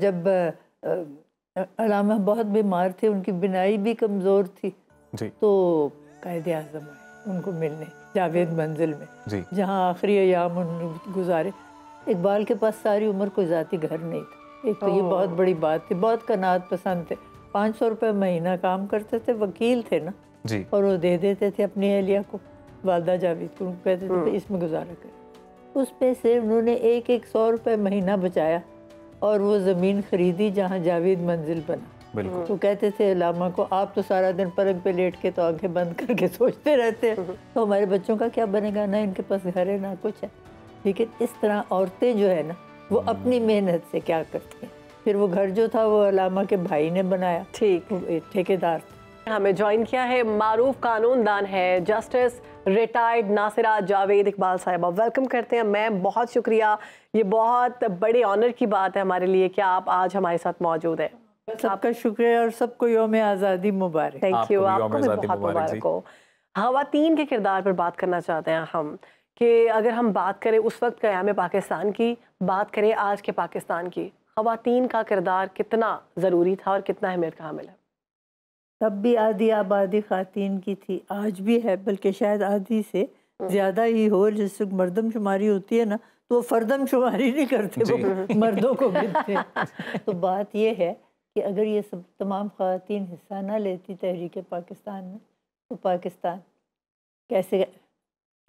जब अलामा बहुत बीमार थे, उनकी बिनाई भी कमज़ोर थी जी। तो कायदे आज़म आए उनको मिलने जावेद मंजिल में जी। जहाँ आखिरी अयाम उन्होंने गुजारे। इकबाल के पास सारी उम्र कोई ज़ाती घर नहीं था। एक तो ये बहुत बड़ी बात थी, बहुत कनात पसंद थे। 500 रुपये महीना काम करते थे, वकील थे ना जी। और वो दे देते थे अपनी अहलिया को, वालदा जावेद को, कहते थे इसमें गुजारा करें। उस पे से उन्होंने एक 100 रुपये महीना बचाया और वो ज़मीन खरीदी जहाँ जावेद मंजिल बना। बिल्कुल। तो कहते थे अलामा को, आप तो सारा दिन पलंग पे लेट के तो आंखें बंद करके सोचते रहते हैं तो हमारे बच्चों का क्या बनेगा, ना इनके पास घर है ना कुछ है। लेकिन इस तरह औरतें जो है ना वो अपनी मेहनत से क्या करती हैं। फिर वो घर जो था वो अलामा के भाई ने बनाया, ठीक, ठेकेदार। हमें ज्वाइन किया है मारूफ कानूनदान है, जस्टिस रिटायर्ड नासिरा जावेद इकबाल साहिबा। वेलकम करते हैं मैम, बहुत शुक्रिया। ये बहुत बड़े ऑनर की बात है हमारे लिए कि आप आज हमारे साथ मौजूद हैं। सबका शुक्रिया और सबको यौम आज़ादी मुबारक। थैंक यू, आपको भी बहुत मुबारक हो। ख़वातीन के किरदार पर बात करना चाहते हैं हम कि अगर हम बात करें उस वक्त क़याम पाकिस्तान की, बात करें आज के पाकिस्तान की, ख़वातीन का किरदार कितना ज़रूरी था और कितना अहमियत का हामिल है? तब भी आधी आबादी ख़वातीन की थी, आज भी है, बल्कि शायद आधी से ज़्यादा ही हो। जिस वक्त मर्दमशुमारी होती है ना तो वो फर्दमशुमारी नहीं करते, वो मर्दों को गिनते हैं। तो बात ये है कि अगर ये सब तमाम ख़वातीन हिस्सा ना लेती तहरीक पाकिस्तान में तो पाकिस्तान कैसे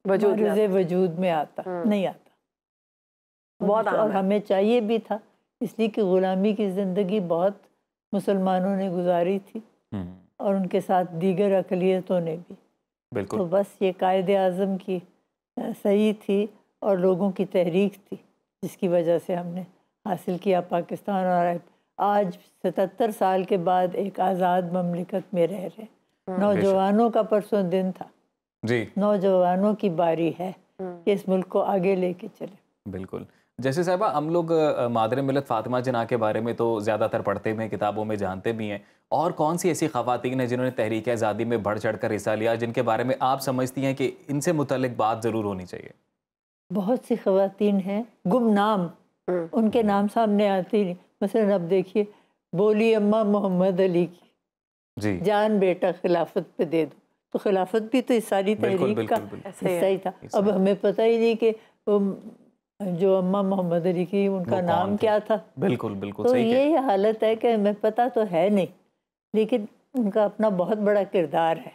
वजूद में आता, नहीं आता। बहुत और हमें चाहिए भी था, इसलिए कि ग़ुलामी की ज़िंदगी बहुत मुसलमानों ने गुजारी थी और उनके साथ दीगर अक़लियतों ने भी। बिल्कुल। तो बस ये कायदे आज़म की सही थी और लोगों की तहरीक थी जिसकी वजह से हमने हासिल किया पाकिस्तान। और आज 77 साल के बाद एक आज़ाद ममलिकत में रह रहे। नौजवानों का परसों दिन था जी। नौजवानों की बारी है कि इस मुल्क को आगे लेके चले। बिल्कुल। जैसे साहिबा, हम लोग मादर मिलत फ़ातिमा जना के बारे में तो ज़्यादातर पढ़ते भी हैं, किताबों में जानते भी हैं। और कौन सी ऐसी ख़वातीन हैं जिन्होंने तहरीक आज़ादी में बढ़ चढ़ कर हिस्सा लिया, जिनके बारे में आप समझती हैं कि इनसे मुतल्लिक बात ज़रूर होनी चाहिए? बहुत सी ख़वातीन हैं गुमनाम, उनके नाम सामने आती नहीं। मसलन अब देखिए, बोली अम्मा मोहम्मद अली की, जी। जान बेटा खिलाफत पे दे दो, तो खिलाफत भी तो इस सारी तहरीक का हिस्सा ही था। अब हमें पता ही नहीं कि जो अम्मा मोहम्मद अली की उनका नाम क्या था। बिल्कुल बिल्कुल। तो ये हालत है कि हमें पता तो है नहीं, लेकिन उनका अपना बहुत बड़ा किरदार है।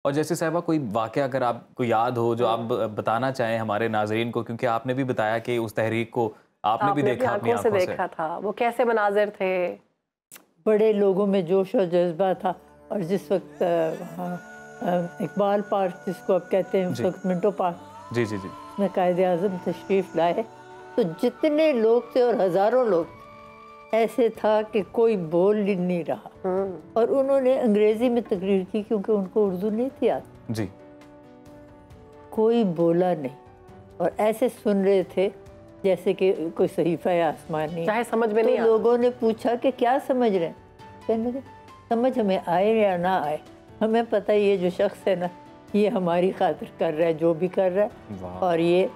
और जैसे साहिबा, कोई वाक़या अगर आपको याद हो जो आप बताना चाहें हमारे नाज़रीन को, क्योंकि आपने भी बताया कि उस तहरीक को आपने भी देखा, अपनी आंखों से देखा था, वो कैसे मनाज़िर थे। बड़े लोगों में जोश और जज्बा था। और जिस वक्त इकबाल पार्क जिसको आप कहते हैं, उस वक्त मिंटो पार्क, जी जी जी, में कायदे आज़म तशरीफ़ लाए तो जितने लोग थे और हज़ारों लोग थे, ऐसे था कि कोई बोल नहीं रहा। और उन्होंने अंग्रेज़ी में तकरीर की क्योंकि उनको उर्दू नहीं थी आती जी। कोई बोला नहीं और ऐसे सुन रहे थे जैसे कि कोई सहीफ़ा आसमानी, चाहे समझ में तो नहीं आता। लोगों ने पूछा कि क्या समझ रहे हैं? कहने लगे समझ हमें आए या ना आए, हमें पता है ये जो शख्स है ना ये हमारी खातिर कर रहा है जो भी कर रहा है और ये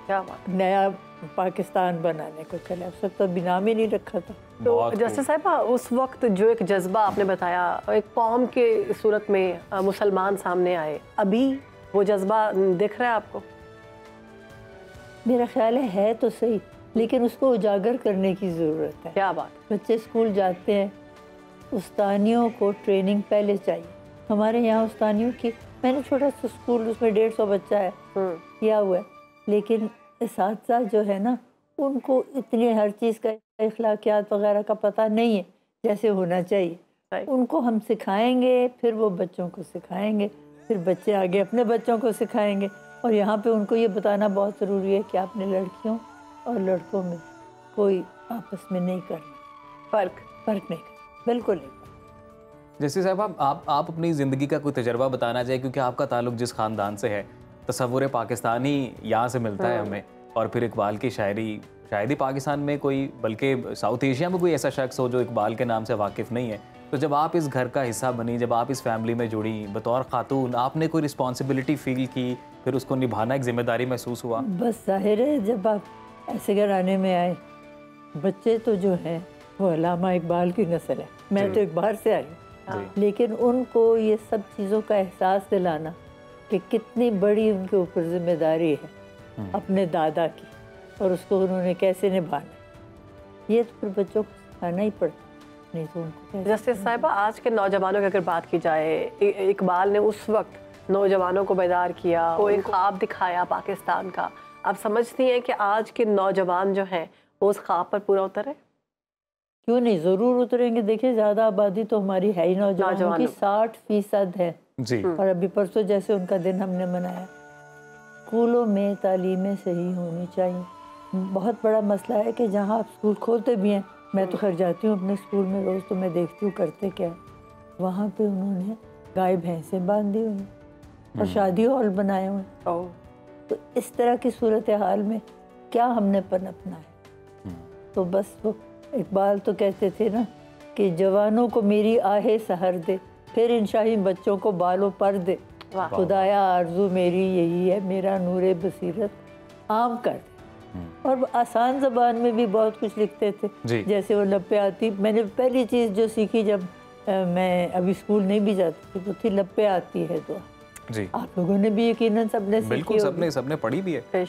नया पाकिस्तान बनाने को चला। उस वक्त तो नाम ही नहीं रखा था। तो जस्टिस साहिबा, उस वक्त जो एक जज्बा आपने बताया, एक कौम के सूरत में मुसलमान सामने आए, अभी वो जज्बा दिख रहा है आपको? मेरा ख्याल है तो सही, लेकिन उसको उजागर करने की ज़रूरत है। क्या बात। बच्चे स्कूल जाते हैं, उस्तानियों को ट्रेनिंग पहले चाहिए। हमारे यहाँ उस्तानियों की, मैंने छोटा सा स्कूल, उसमें 150 बच्चा है किया हुआ है, लेकिन इसातिज़ा जो है ना उनको इतनी हर चीज़ का अखलाकियात वगैरह का पता नहीं है जैसे होना चाहिए। उनको हम सिखाएंगे, फिर वो बच्चों को सिखाएंगे, फिर बच्चे आगे अपने बच्चों को सिखाएंगे। और यहाँ पे उनको ये बताना बहुत ज़रूरी है कि आपने लड़कियों और लड़कों में कोई आपस में नहीं करना, फ़र्क नहीं करना, बिल्कुल नहीं। जैसे साहब, आप अपनी ज़िंदगी का कोई तजर्बा बताना चाहिए, क्योंकि आपका ताल्लुक जिस ख़ानदान से है, तसव्वुर पाकिस्तान ही यहाँ से मिलता है हमें। और फिर इकबाल की शायरी, शायद ही पाकिस्तान में कोई, बल्कि साउथ एशिया में कोई ऐसा शख्स हो जो इकबाल के नाम से वाकिफ़ नहीं है। तो जब आप इस घर का हिस्सा बनी, जब आप इस फैमिली में जुड़ी बतौर खातून, आपने कोई रिस्पॉन्सिबिलिटी फ़ील की, फिर उसको निभाना एक ज़िम्मेदारी महसूस हुआ? बस ज़ाहिर है, जब आप ऐसे घराने में आए बच्चे तो जो हैं वो अल्लामा इकबाल की नस्ल है। मैं तो एक बाहर से आई हूँ, लेकिन उनको ये सब चीज़ों का एहसास दिलाना कि कितनी बड़ी उनके ऊपर जिम्मेदारी है अपने दादा की, और उसको उन्होंने कैसे निभाना, ये तो फिर बच्चों को सिखाना ही पड़ता। नहीं तो उनको जस्टिस साहिबा, आज के नौजवानों की अगर बात की जाए, इकबाल ने उस वक्त नौजवानों को बेदार किया, कोई ख्वाब दिखाया पाकिस्तान का। आप समझती हैं कि आज के नौजवान जो हैं वो उस ख्वाब पर पूरा उतरे? क्यों नहीं, ज़रूर उतरेंगे। देखिए ज़्यादा आबादी तो हमारी है ही नौजवानों की, 60% है जी। और अभी परसों जैसे उनका दिन हमने मनाया। स्कूलों में तालीमें सही होनी चाहिए। बहुत बड़ा मसला है कि जहाँ आप स्कूल खोलते भी हैं, मैं तो खैर जाती हूँ अपने स्कूल में रोज़, तो मैं देखती हूँ करते क्या है। वहाँ पे उन्होंने गाय भैंसें बांधी हुई और शादी हॉल बनाए हुए। तो इस तरह की सूरत हाल में क्या हमने पनपना है? तो बस वो इकबाल तो कहते थे ना कि जवानों को मेरी आहे सहर दे, फिर इन शाही बच्चों को बालों पर दे। खुदाया आरजू मेरी यही है, मेरा नूरे बसीरत आम कर दे। और आसान ज़बान में भी बहुत कुछ लिखते थे, जैसे वो लप्पे आती। मैंने पहली चीज़ जो सीखी जब मैं अभी स्कूल नहीं भी जाती थी, वो थी लप्पे आती है दुआ। जी, आप लोगों ने भी यकीनन सबने बिल्कुल सबने पढ़ी भी है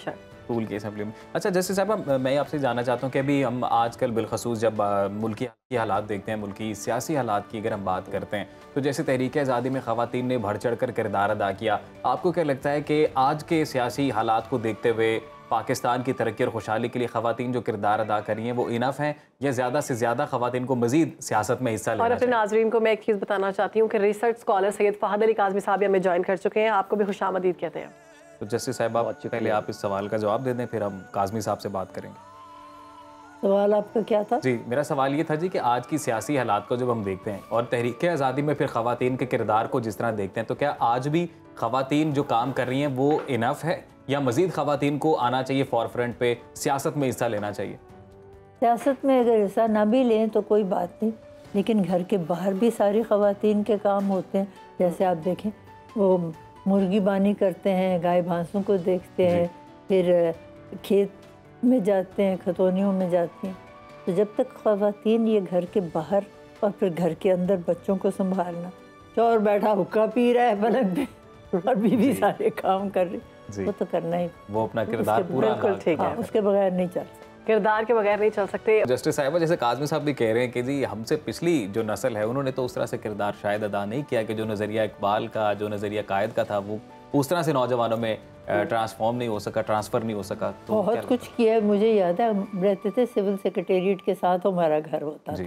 स्कूल की असेंबली में। अच्छा जैसे साहब, मैं आपसे जानना चाहता हूँ कि अभी हम आजकल बिलखसूस जब मुल्की हालात देखते हैं, मुल्की सियासी हालात की अगर हम बात करते हैं, तो जैसे तहरीक आज़ादी में ख़वातीन ने बढ़ चढ़ कर किरदार अदा किया, आपको क्या लगता है कि आज के सियासी हालात को देखते हुए पाकिस्तान की तरक्की और खुशहाली के लिए ख़वातीन जो किरदार अदा कर रही हैं वो इनफ हैं, या ज़्यादा से ज़्यादा ख़वातीन को मज़ीद सियासत में हिस्सा लेना चाहिए? और अपने नाज़रीन को मैं एक चीज़ बताना चाहती हूँ कि रिसर्च स्कॉलर सैयद फ़हद अली काज़मी साहब हमें ज्वाइन कर चुके हैं। आपको भी खुशामदीद कहते हैं। तो जस्टिस साहिबा, पहले आप इस सवाल का जवाब दे दें, फिर हम काज़मी साहब से बात करेंगे। सवाल आपका क्या था? जी, मेरा सवाल ये था जी कि आज की सियासी हालात को जब हम देखते हैं और तहरीक आज़ादी में फिर ख़वातीन के किरदार को जिस तरह देखते हैं, तो क्या आज भी ख़वातीन जो काम कर रही हैं वो इनफ है, या मज़ीद ख़वातीन को आना चाहिए फॉरफ्रंट पे, सियासत में हिस्सा लेना चाहिए? सियासत में अगर हिस्सा ना भी लें तो कोई बात नहीं, लेकिन घर के बाहर भी सारी ख़वातीन के काम होते हैं। जैसे आप देखें, वो मुर्गी बानी करते हैं, गाय भैंसों को देखते हैं, फिर खेत में जाते हैं, खतौनियों में जाती हैं। तो जब तक ख़वातीन ये घर के बाहर और फिर घर के अंदर बच्चों को संभालना, शौहर बैठा हुक्का पी रहा है पलंग पे और बीवी सारे काम कर रही, वो तो करना ही, वो अपना किरदार पूरा, ठीक है, उसके बगैर नहीं चल सकते, किरदार के बगैर नहीं चल सकते। जस्टिस साहिबा, जैसे काज़मी साहब भी कह रहे हैं कि जी हमसे पिछली जो नस्ल है उन्होंने तो उस तरह से किरदार शायद अदा नहीं किया कि जो नज़रिया इकबाल का, जो नज़रिया कायद का था, वो उस तरह से नौजवानों में ट्रांसफॉर्म नहीं हो सका, ट्रांसफ़र नहीं हो सका। तो बहुत कुछ किया है। मुझे याद है, हम रहते थे सिविल सेक्रेटेरिएट के साथ, हमारा घर होता था।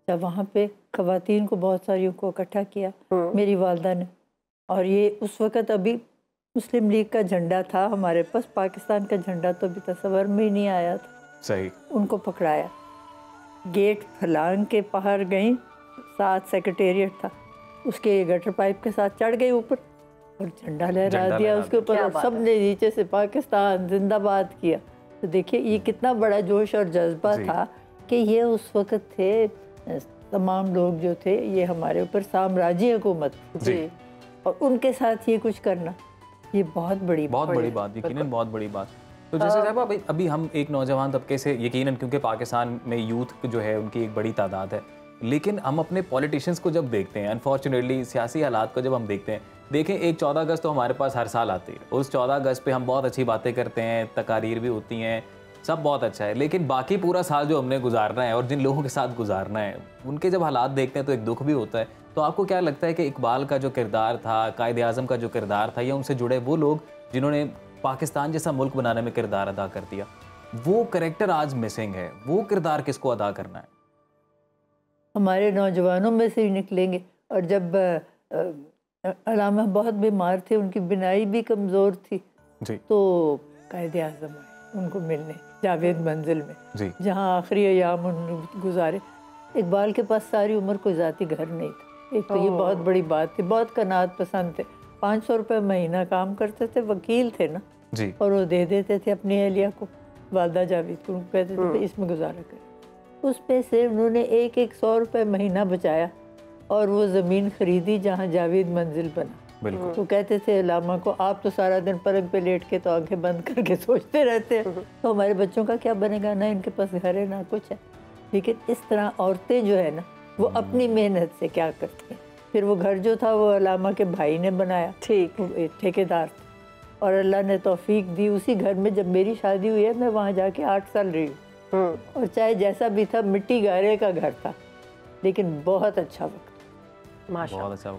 जब वहाँ पे ख़वातीन को बहुत सारी को इकट्ठा किया मेरी वालदा ने, और ये उस वक़्त अभी मुस्लिम लीग का झंडा था हमारे पास, पाकिस्तान का झंडा तो अभी तस्वर में ही नहीं आया था। सही। उनको पकड़ाया, गेट फलांग के बाहर गई, साथ सेक्रेटेरिएट था, उसके गटर पाइप के साथ चढ़ गई ऊपर और झंडा लहरा दिया उसके ऊपर, और सब ने नीचे से पाकिस्तान जिंदाबाद किया। तो देखिए ये कितना बड़ा जोश और जज्बा था कि ये उस वक़्त थे, तमाम लोग जो थे ये हमारे ऊपर साम्राज्य हुकूमत जी, और उनके साथ ये कुछ करना, ये बहुत बड़ी बात, यकीनन बहुत बड़ी बात। तो जैसे साहब अभी हम एक नौजवान तबके से, यकीनन क्योंकि पाकिस्तान में यूथ जो है उनकी एक बड़ी तादाद है, लेकिन हम अपने पॉलिटिशियंस को जब देखते हैं, अनफॉर्चुनेटली सियासी हालात को जब हम देखते हैं, देखें एक 14 अगस्त तो हमारे पास हर साल आती है, उस 14 अगस्त पे हम बहुत अच्छी बातें करते हैं, तकारीर भी होती हैं, सब बहुत अच्छा है, लेकिन बाकी पूरा साल जो हमने गुजारना है और जिन लोगों के साथ गुजारना है, उनके जब हालात देखते हैं तो एक दुख भी होता है। तो आपको क्या लगता है कि इकबाल का जो किरदार था, कायद आज़म का जो किरदार था, या उनसे जुड़े वो लोग जिन्होंने पाकिस्तान जैसा मुल्क बनाने में किरदार अदा कर दिया, वो कैरेक्टर आज मिसिंग है, वो किरदार किसको अदा करना है? हमारे नौजवानों में से ही निकलेंगे। और जब अलामा बहुत बीमार थे, उनकी बिनाई भी कमज़ोर थी जी, तो कायद आज़म आए उनको मिलने जावेद मंजिल में, जहाँ आखिरी अयाम उन्होंने गुजारे। इकबाल के पास सारी उम्र कोई ज़ाती घर नहीं था, एक तो ये बहुत बड़ी बात थी, बहुत कनात पसंद थे, 500 रुपये महीना काम करते थे, वकील थे ना जी, और वो दे देते थे अपनी अहलिया को, वालदा जावेद को, कहते थे इसमें गुजारा करें। उस पे से उन्होंने एक 100 रुपये महीना बचाया और वो ज़मीन ख़रीदी जहाँ जावेद मंजिल बना। बिल्कुल। तो कहते थे अलामा को, आप तो सारा दिन पलंग पे लेट के तो आंखें बंद करके सोचते रहते हैं, तो हमारे बच्चों का क्या बनेगा, ना इनके पास घर है ना कुछ है। लेकिन इस तरह औरतें जो है ना, वो अपनी मेहनत से क्या करती हैं। फिर वो घर जो था वो अलामा के भाई ने बनाया, ठीक, वो एक ठेकेदार था, और अल्लाह ने तौफीक दी उसी घर में। जब मेरी शादी हुई है, मैं वहाँ जाके 8 साल रही हूँ, और चाहे जैसा भी था, मिट्टी गारे का घर था, लेकिन बहुत अच्छा वक्त। माशा बहुत अच्छा।